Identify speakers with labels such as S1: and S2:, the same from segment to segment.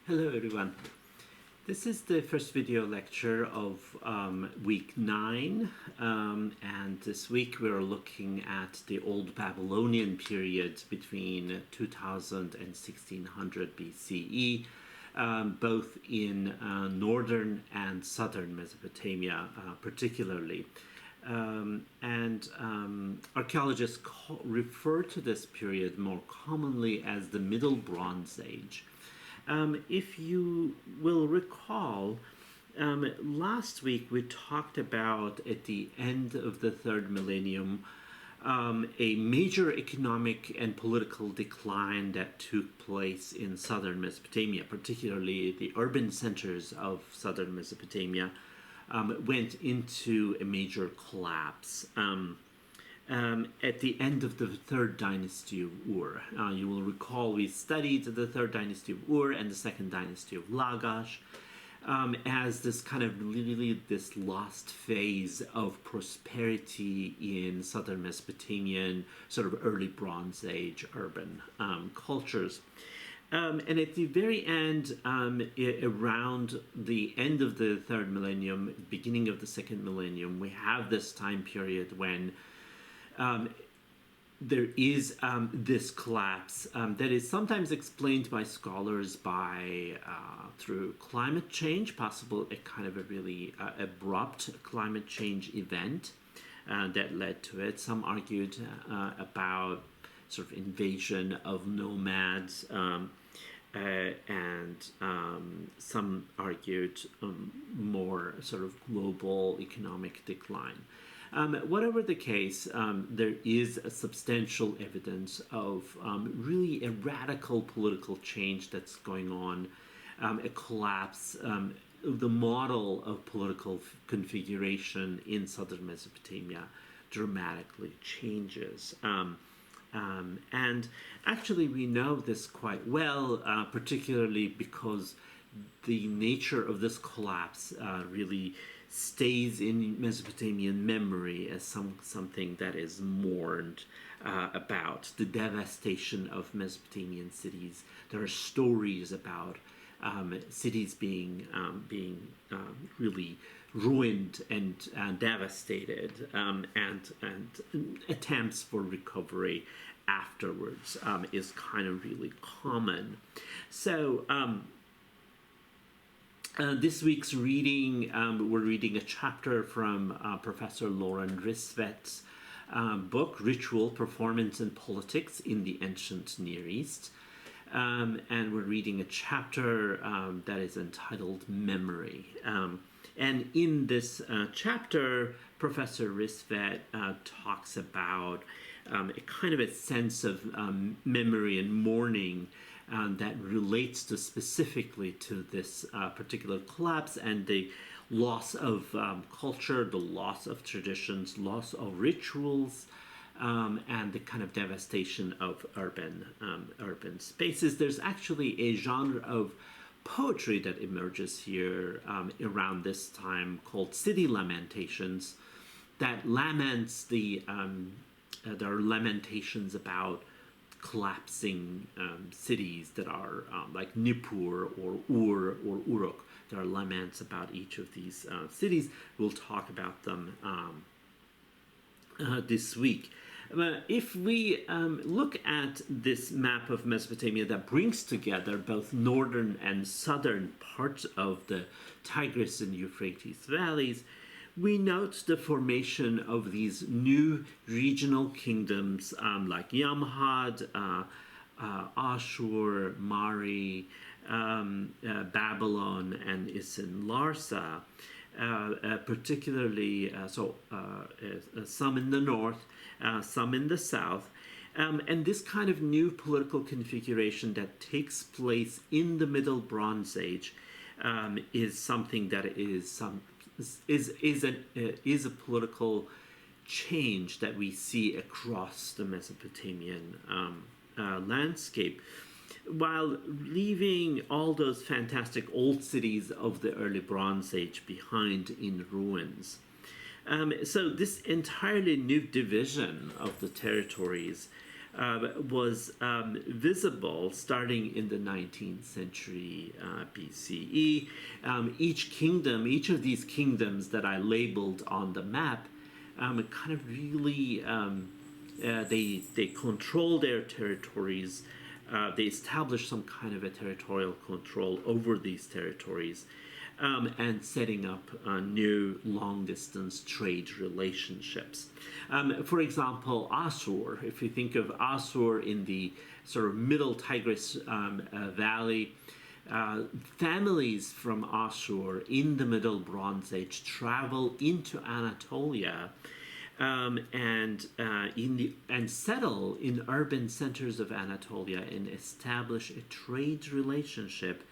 S1: Hello everyone. This is the first video lecture of week 9, and this week we're looking at the Old Babylonian period between 2000 and 1600 BCE, both in northern and southern Mesopotamia particularly. Archaeologists refer to this period more commonly as the Middle Bronze Age. If you will recall, last week we talked about, at the end of the third millennium, a major economic and political decline that took place in southern Mesopotamia, particularly the urban centers of southern Mesopotamia, went into a major collapse. At the end of the third dynasty of Ur. You will recall we studied the third dynasty of Ur and the second dynasty of Lagash as this kind of really this lost phase of prosperity in southern Mesopotamian sort of early Bronze Age urban cultures. And at the very end, around the end of the third millennium, beginning of the second millennium, we have this time period when there is this collapse that is sometimes explained by scholars through climate change, possible a kind of a really abrupt climate change event that led to it. Some argued about sort of invasion of nomads, and some argued more sort of global economic decline. Whatever the case, there is a substantial evidence of really a radical political change that's going on, a collapse. The model of political configuration in southern Mesopotamia dramatically changes. And actually we know this quite well, particularly because the nature of this collapse really stays in Mesopotamian memory as something that is mourned about. The devastation of Mesopotamian cities. There are stories about cities being really ruined and devastated, and attempts for recovery afterwards is kind of really common. So this week's reading, we're reading a chapter from Professor Lauren Risvet's book, Ritual, Performance, and Politics in the Ancient Near East. And we're reading a chapter that is entitled Memory. And in this chapter, Professor Risvet talks about a kind of a sense of memory and mourning that relates specifically to this particular collapse and the loss of culture, the loss of traditions, loss of rituals, and the kind of devastation of urban spaces. There's actually a genre of poetry that emerges here around this time called city lamentations that laments there are lamentations about collapsing cities that are like Nippur or Ur or Uruk. There are laments about each of these cities. We'll talk about them this week. If we look at this map of Mesopotamia that brings together both northern and southern parts of the Tigris and Euphrates valleys, we note the formation of these new regional kingdoms like Yamhad, Ashur, Mari, Babylon, and Isin Larsa, particularly some in the north, some in the south. And this kind of new political configuration that takes place in the Middle Bronze Age is something that is a political change that we see across the Mesopotamian landscape, while leaving all those fantastic old cities of the early Bronze Age behind in ruins. So this entirely new division of the territories was visible starting in the 19th century BCE. Each of these kingdoms that I labeled on the map, kind of really they control their territories. They establish some kind of a territorial control over these territories, and setting up new long-distance trade relationships. For example, Assur. If you think of Assur in the sort of middle Tigris Valley, families from Assur in the Middle Bronze Age travel into Anatolia, and settle in urban centers of Anatolia and establish a trade relationship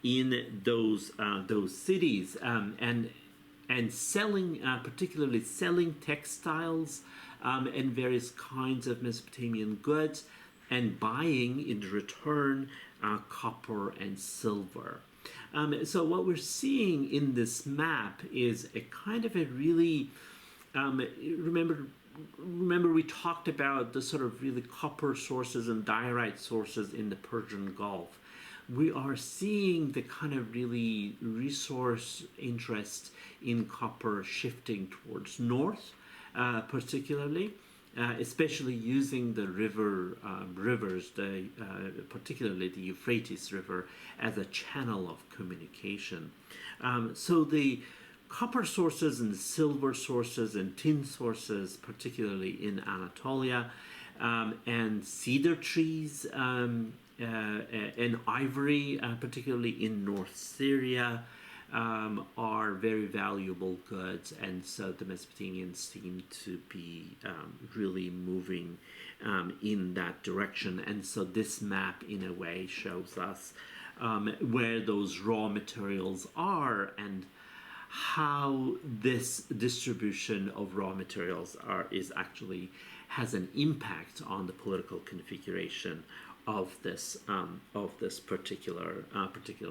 S1: in those cities, and selling, particularly selling textiles and various kinds of Mesopotamian goods, and buying in return copper and silver. So what we're seeing in this map is a kind of a really remember we talked about the sort of really copper sources and diorite sources in the Persian Gulf. We are seeing the kind of really resource interest in copper shifting towards north, particularly, especially using the rivers, particularly the Euphrates River, as a channel of communication. So the copper sources and silver sources and tin sources, particularly in Anatolia, and cedar trees, and ivory, particularly in North Syria, are very valuable goods, and so the Mesopotamians seem to be really moving in that direction. And so this map, in a way, shows us where those raw materials are and how this distribution of raw materials has an impact on the political configuration of this particular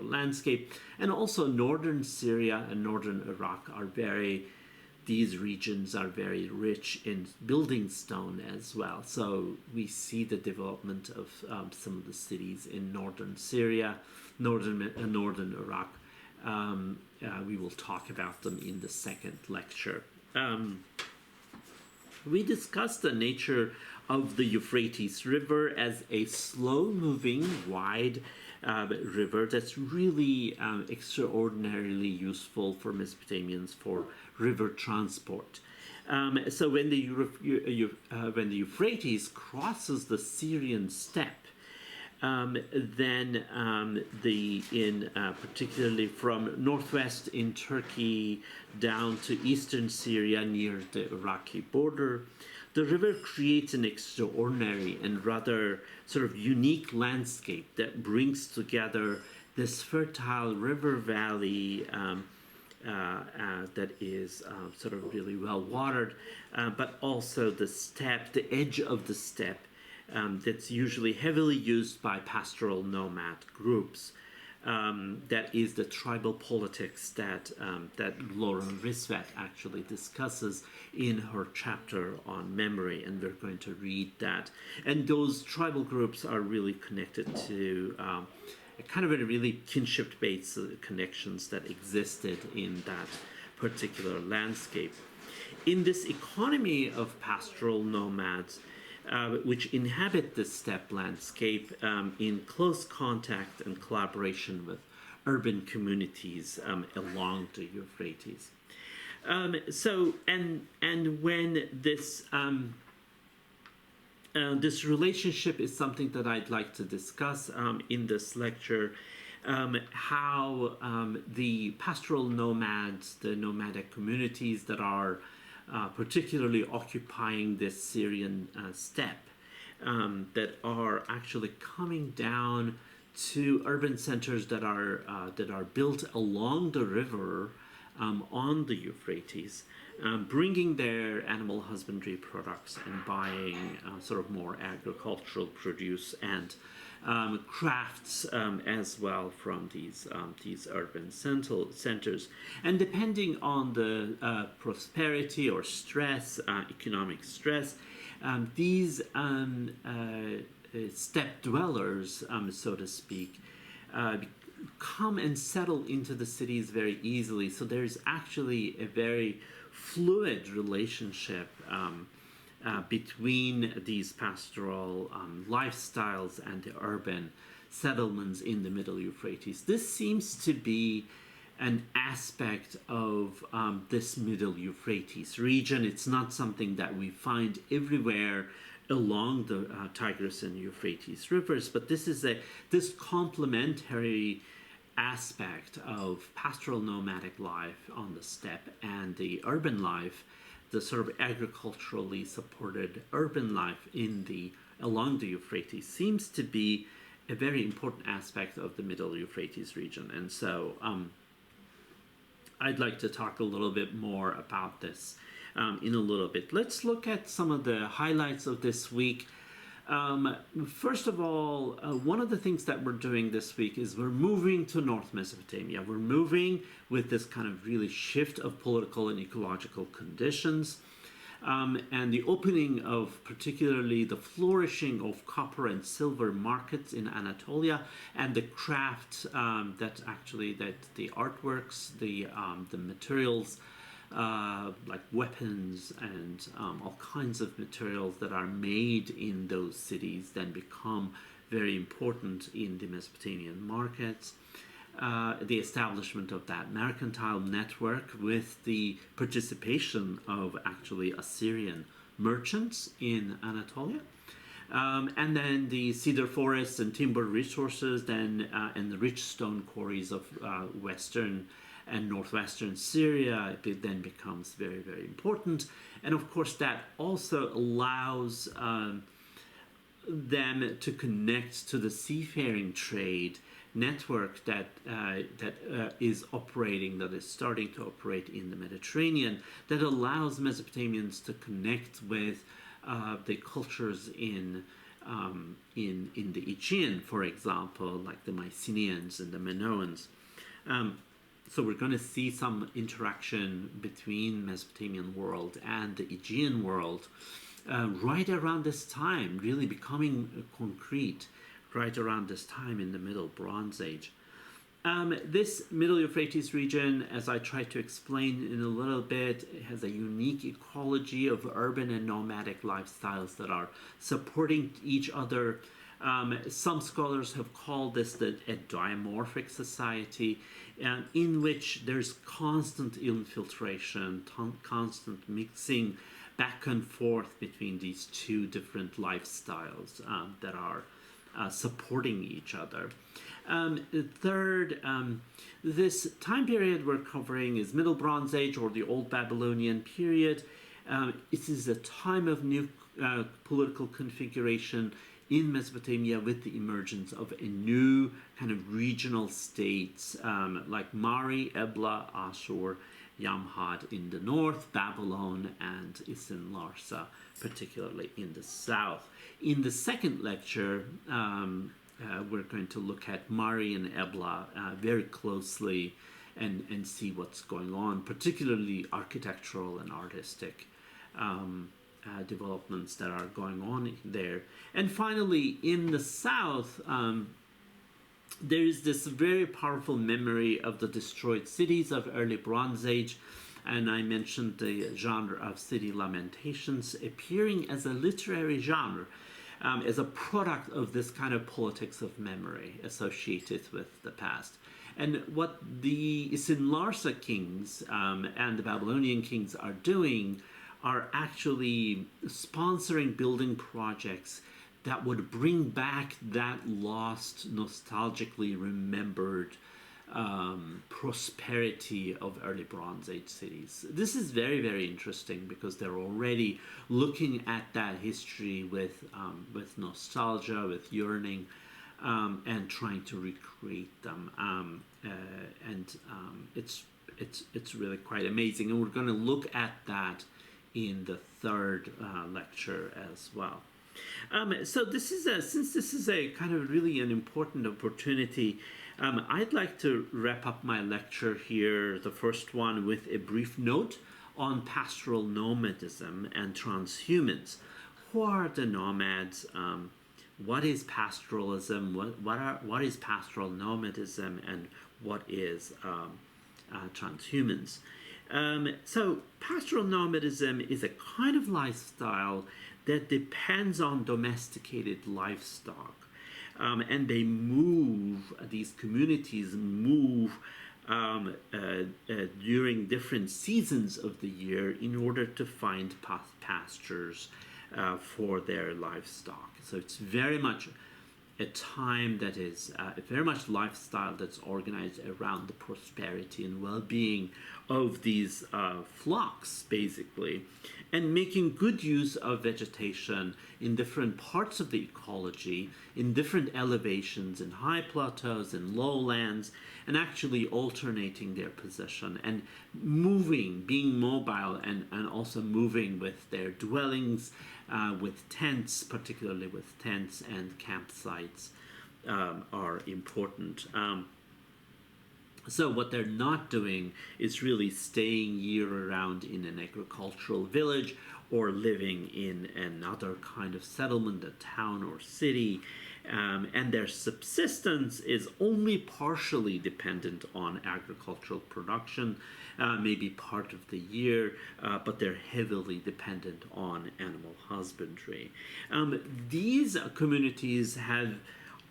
S1: landscape. And also northern Syria and northern Iraq these regions are very rich in building stone as well. So we see the development of some of the cities in northern Syria, northern Iraq. We will talk about them in the second lecture. We discussed the nature of the Euphrates River as a slow-moving, wide river that's really extraordinarily useful for Mesopotamians for river transport. So when the Euphrates crosses the Syrian steppe, then particularly from northwest in Turkey down to eastern Syria near the Iraqi border, the river creates an extraordinary and rather sort of unique landscape that brings together this fertile river valley that is sort of really well watered, but also the steppe, the edge of the steppe, that's usually heavily used by pastoral nomad groups. That is the tribal politics that Lauren Risvet actually discusses in her chapter on memory, and we're going to read that. And those tribal groups are really connected to kind of a really kinship-based connections that existed in that particular landscape. In this economy of pastoral nomads, which inhabit the steppe landscape in close contact and collaboration with urban communities along the Euphrates. When this relationship is something that I'd like to discuss in this lecture, how the pastoral nomads, the nomadic communities that are particularly occupying this Syrian steppe, that are actually coming down to urban centers that are built along the river on the Euphrates, bringing their animal husbandry products and buying sort of more agricultural produce and crafts as well from these urban centers. And depending on the prosperity or stress, economic stress, these steppe dwellers, so to speak, come and settle into the cities very easily. So there's actually a very fluid relationship between these pastoral lifestyles and the urban settlements in the Middle Euphrates. This seems to be an aspect of this Middle Euphrates region. It's not something that we find everywhere along the Tigris and Euphrates rivers, but this complementary aspect of pastoral nomadic life on the steppe and the urban life, the sort of agriculturally supported urban life along the Euphrates, seems to be a very important aspect of the Middle Euphrates region. And so I'd like to talk a little bit more about this in a little bit. Let's look at some of the highlights of this week. First of all, one of the things that we're doing this week is we're moving to North Mesopotamia. We're moving with this kind of really shift of political and ecological conditions, and the opening of particularly the flourishing of copper and silver markets in Anatolia, and the craft that the artworks, the materials, like weapons and all kinds of materials that are made in those cities then become very important in the Mesopotamian markets. The establishment of that mercantile network with the participation of actually Assyrian merchants in Anatolia. And then the cedar forests and timber resources and the rich stone quarries of western and northwestern Syria, it then becomes very, very important. And of course, that also allows them to connect to the seafaring trade network that is starting to operate in the Mediterranean, that allows Mesopotamians to connect with the cultures in the Aegean, for example, like the Mycenaeans and the Minoans. So we're going to see some interaction between Mesopotamian world and the Aegean world right around this time, really becoming concrete right around this time in the Middle Bronze Age. This Middle Euphrates region, as I try to explain in a little bit, has a unique ecology of urban and nomadic lifestyles that are supporting each other. Some scholars have called this a dimorphic society, in which there's constant infiltration, constant mixing back and forth between these two different lifestyles that are supporting each other. Third, this time period we're covering is Middle Bronze Age, or the Old Babylonian Period. It is a time of new political configuration in Mesopotamia with the emergence of a new kind of regional states like Mari, Ebla, Ashur, Yamhad in the north, Babylon, and Isin-Larsa, particularly in the south. In the second lecture, we're going to look at Mari and Ebla very closely and see what's going on, particularly architectural and artistic developments that are going on there. And finally, in the south, there is this very powerful memory of the destroyed cities of early Bronze Age, and I mentioned the genre of city lamentations appearing as a literary genre, as a product of this kind of politics of memory associated with the past. And what the Isin-Larsa kings and the Babylonian kings are doing are actually sponsoring building projects that would bring back that lost, nostalgically remembered prosperity of early Bronze Age cities. This is very, very interesting because they're already looking at that history with nostalgia, with yearning, and trying to recreate them. It's really quite amazing, and we're going to look at that in the third lecture as well. So since this is a kind of really an important opportunity, I'd like to wrap up my lecture here, the first one, with a brief note on pastoral nomadism and transhumans. who are the nomads? What is pastoralism? What is pastoral nomadism, and what is transhumans? So pastoral nomadism is a kind of lifestyle that depends on domesticated livestock, and these communities move during different seasons of the year in order to find pastures for their livestock. So it's very much a time that is very much lifestyle that's organized around the prosperity and well-being of these flocks, basically, and making good use of vegetation in different parts of the ecology, in different elevations, in high plateaus and lowlands, and actually alternating their position and moving, being mobile, and also moving with their dwellings, with tents, particularly with tents and campsites are important. So what they're not doing is really staying year-round in an agricultural village or living in another kind of settlement, a town or city, and their subsistence is only partially dependent on agricultural production, maybe part of the year, but they're heavily dependent on animal husbandry. These communities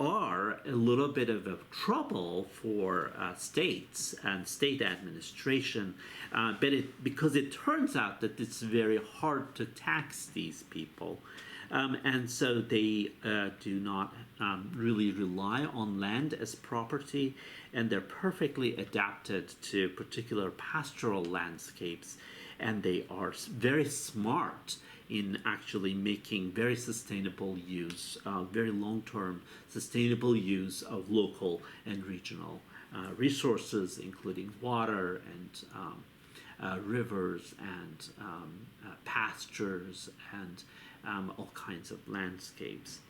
S1: are a little bit of a trouble for states and state administration, because it turns out that it's very hard to tax these people. And so they do not really rely on land as property, and they're perfectly adapted to particular pastoral landscapes, and they are very smart in actually making very sustainable use, very long-term sustainable use of local and regional resources, including water and rivers and pastures and all kinds of landscapes.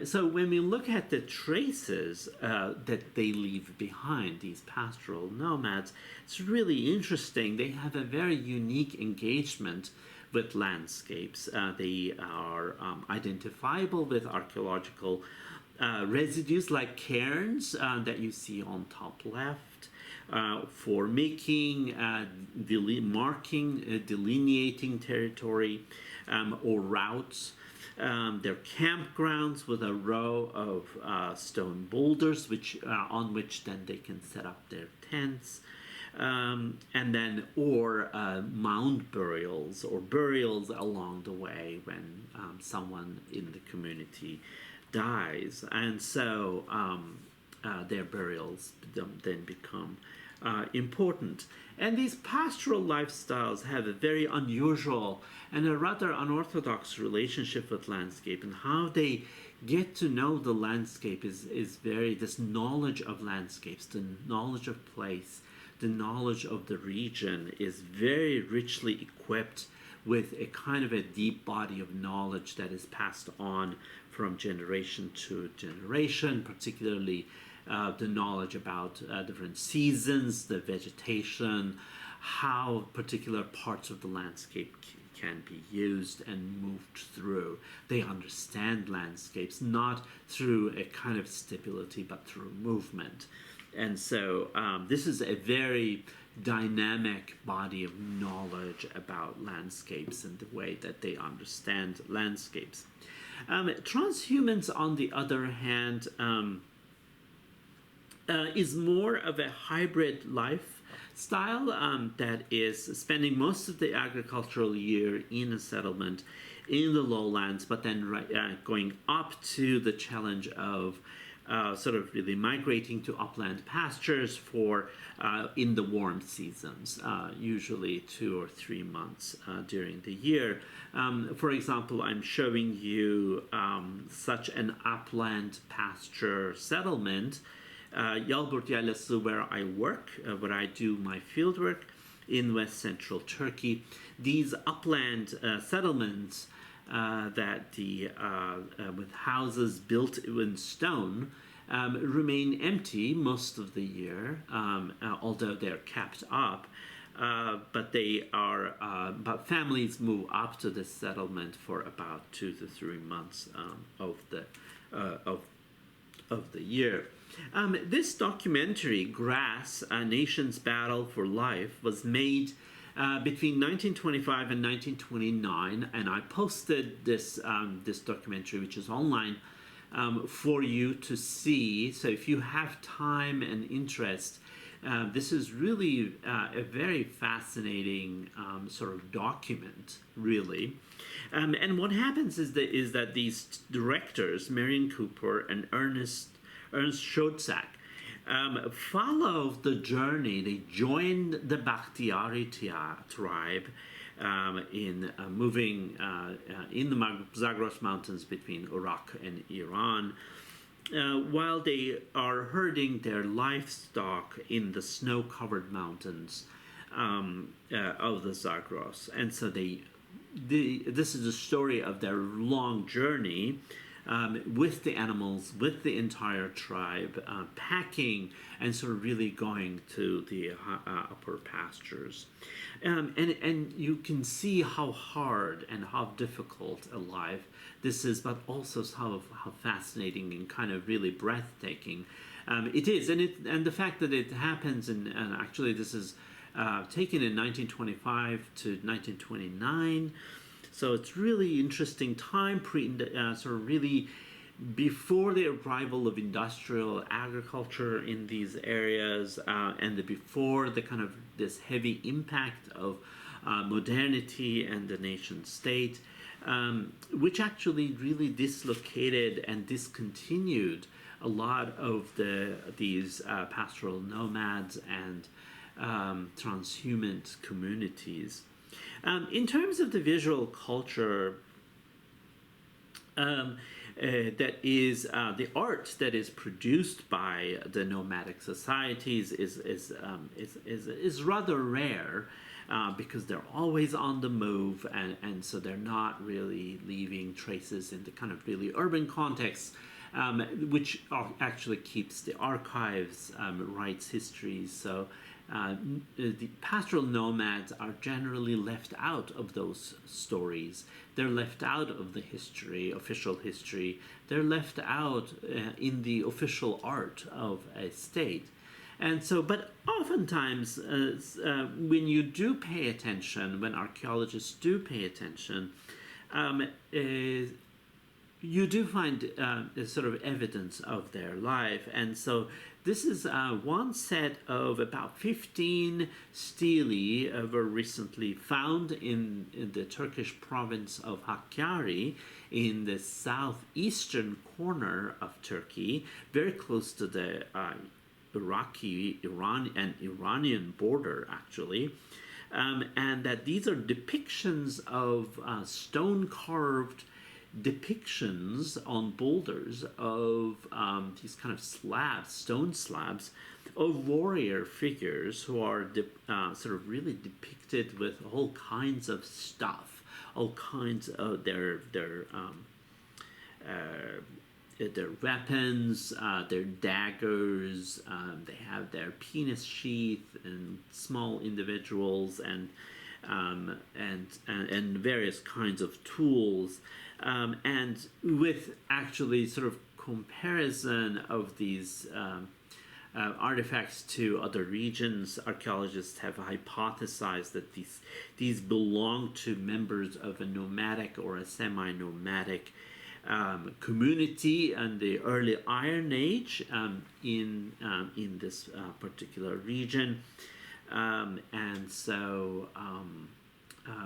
S1: So when we look at the traces that they leave behind, these pastoral nomads, it's really interesting. They have a very unique engagement with landscapes. They are identifiable with archaeological residues like cairns that you see on top left, for making, delineating territory or routes. They're campgrounds with a row of stone boulders, on which then they can set up their tents. And then, or mound burials or burials along the way when someone in the community dies. And so their burials then become important. And these pastoral lifestyles have a very unusual and a rather unorthodox relationship with landscape, and how they get to know the landscape is this knowledge of landscapes, the knowledge of place, the knowledge of the region is very richly equipped with a kind of a deep body of knowledge that is passed on from generation to generation, particularly the knowledge about different seasons, the vegetation, how particular parts of the landscape can be used and moved through. They understand landscapes not through a kind of stability, but through movement. And so this is a very dynamic body of knowledge about landscapes and the way that they understand landscapes. Transhumans, on the other hand, is more of a hybrid lifestyle that is spending most of the agricultural year in a settlement in the lowlands, but then going up to the challenge of sort of really migrating to upland pastures for in the warm seasons, usually 2 or 3 months during the year. For example, I'm showing you such an upland pasture settlement, Yalburt Yaylası, where I work, where I do my field work in west central Turkey. These upland settlements with houses built in stone remain empty most of the year, although they're kept up. but families move up to the settlement for about 2 to 3 months of the year. This documentary, Grass: A Nation's Battle for Life, was made between 1925 and 1929, and I posted this documentary, which is online, for you to see. So if you have time and interest, this is really a very fascinating sort of document, really. And what happens is that these directors, Marion Cooper and Ernst Schoedsack, follow the journey. They joined the Bakhtiari tribe in moving in the Zagros Mountains between Iraq and Iran, while they are herding their livestock in the snow-covered mountains of the Zagros. And so this is the story of their long journey with the animals, with the entire tribe, packing and sort of really going to the upper pastures. And you can see how hard and how difficult a life this is, but also how fascinating and kind of really breathtaking it is. And the fact that it happens, and actually this is taken in 1925 to 1929. So it's really interesting time, sort of really before the arrival of industrial agriculture in these areas, and before the kind of this heavy impact of modernity and the nation state, which actually really dislocated and discontinued a lot of these pastoral nomads and transhuman communities. In terms of the visual culture, that is the art that is produced by the nomadic societies is rather rare, because they're always on the move, and so they're not really leaving traces in the kind of really urban context, which actually keeps the archives, writes histories. So the pastoral nomads are generally left out of those stories. They're left out of the history, official history. They're left out in the official art of a state. And so, but oftentimes, when you do pay attention, when archaeologists do pay attention, you do find a sort of evidence of their life. And so this is one set of about 15 stelae were recently found in the Turkish province of Hakkari in the southeastern corner of Turkey, very close to the Iranian border, actually. And that these are depictions of stone-carved depictions on boulders of these kind of slabs, stone slabs, of warrior figures who are sort of really depicted with all kinds of stuff, all kinds of their weapons, their daggers. They have their penis sheath and small individuals and various kinds of tools. And with actually sort of comparison of these artifacts to other regions, archaeologists have hypothesized that these belong to members of a nomadic or a semi-nomadic community in the early Iron Age in this particular region, and so.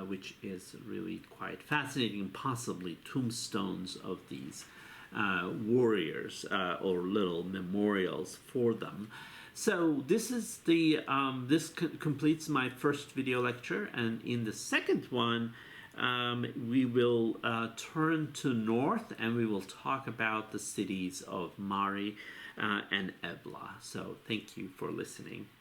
S1: Which is really quite fascinating, possibly tombstones of these warriors or little memorials for them. So this is this completes my first video lecture, and in the second one we will turn to north and we will talk about the cities of Mari and Ebla. So thank you for listening.